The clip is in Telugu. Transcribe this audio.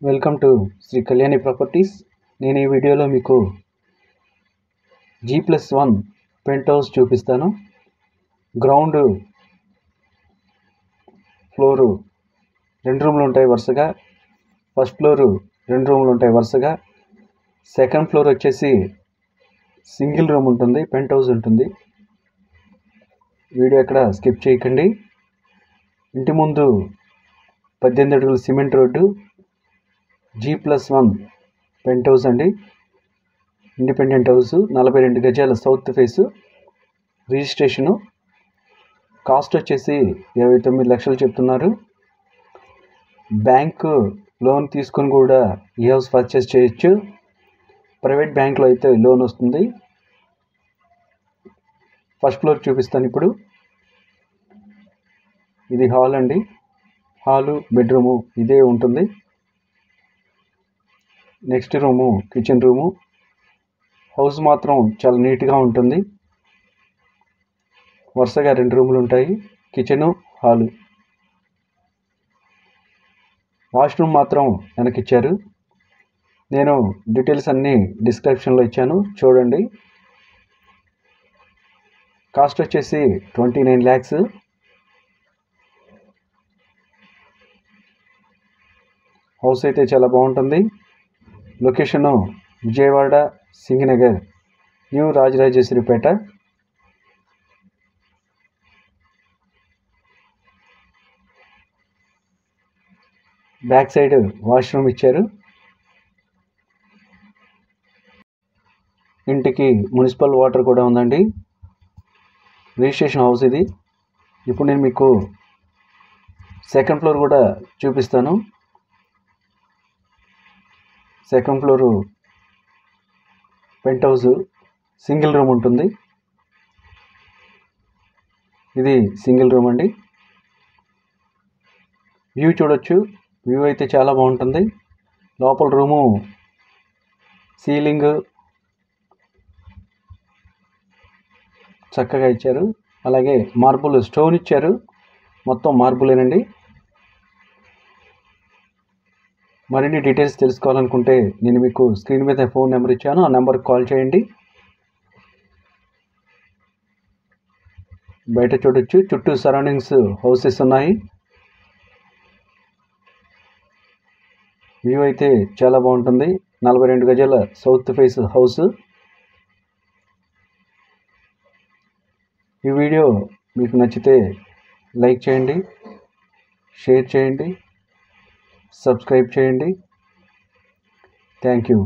Welcome to Shri Kalyani properties. నేను ఈ వీడియోలో మీకు G+1 పెంట్ హౌస్ చూపిస్తాను. గ్రౌండ్ ఫ్లోరు 2 రూమ్లు ఉంటాయి వరుసగా. ఫస్ట్ ఫ్లోరు 2 రూమ్లు ఉంటాయి వరుసగా. సెకండ్ ఫ్లోర్ వచ్చేసి సింగిల్ రూమ్ ఉంటుంది, పెంట్ హౌస్ ఉంటుంది. వీడియో ఎక్కడ స్కిప్ చేయకండి. ఇంటి ముందు 18 అడుగుల cement road, G+1 penthouse అండి. ఇండిపెండెంట్ హౌస్, 42 గజాల సౌత్ ఫేసు. రిజిస్ట్రేషను. కాస్ట్ వచ్చేసి 29 లక్షలు చెప్తున్నారు. బ్యాంకు లోన్ తీసుకొని కూడా ఈ హౌస్ పర్చేస్ చేయొచ్చు. ప్రైవేట్ బ్యాంకులో అయితే లోన్ వస్తుంది. ఫస్ట్ ఫ్లోర్ చూపిస్తాను ఇప్పుడు. ఇది హాల్ అండి. హాలు, బెడ్రూము ఇదే ఉంటుంది. Next room kitchen room. House మాత్రం చాలా నీట్గా ఉంటుంది. వరుసగా 2 రూములు ఉంటాయి, కిచెను, హాలు. వాష్రూమ్ మాత్రం వెనకిచ్చారు. నేను డీటెయిల్స్ అన్నీ డిస్క్రిప్షన్లో ఇచ్చాను, చూడండి. కాస్ట్ వచ్చేసి 29 lakhs. హౌస్ అయితే చాలా బాగుంటుంది. Location Vijayawada, Singh Nagar, new Rajarajeswaripeta. Back side washroom ఇచ్చారు. ఇంటికి మున్సిపల్ వాటర్ కూడా ఉందండి. రిజిస్ట్రేషన్ హౌస్ ఇది. ఇప్పుడు నేను మీకు సెకండ్ ఫ్లోర్ కూడా చూపిస్తాను. Second floor penthouse, single room ఉంటుంది. ఇది సింగిల్ రూమ్ అండి. వ్యూ చూడొచ్చు. వ్యూ అయితే చాలా బాగుంటుంది. లోపల రూము సీలింగ్ చక్కగా ఇచ్చారు. అలాగే మార్బుల్ స్టోన్ ఇచ్చారు. మొత్తం మార్బులేనండి. మరిన్ని డీటెయిల్స్ తెలుసుకోవాలనుకుంటే నేను మీకు స్క్రీన్ మీద ఫోన్ నెంబర్ ఇచ్చాను, ఆ నెంబర్కి కాల్ చేయండి. బయట చూడొచ్చు, చుట్టూ సరౌండింగ్స్ హౌసెస్ ఉన్నాయి. వ్యూ అయితే చాలా బాగుంటుంది. 42 గజాల సౌత్ ఫేస్ హౌస్. ఈ వీడియో మీకు నచ్చితే లైక్ చేయండి, షేర్ చేయండి, సబ్స్క్రైబ్ చేయండి. Thank you.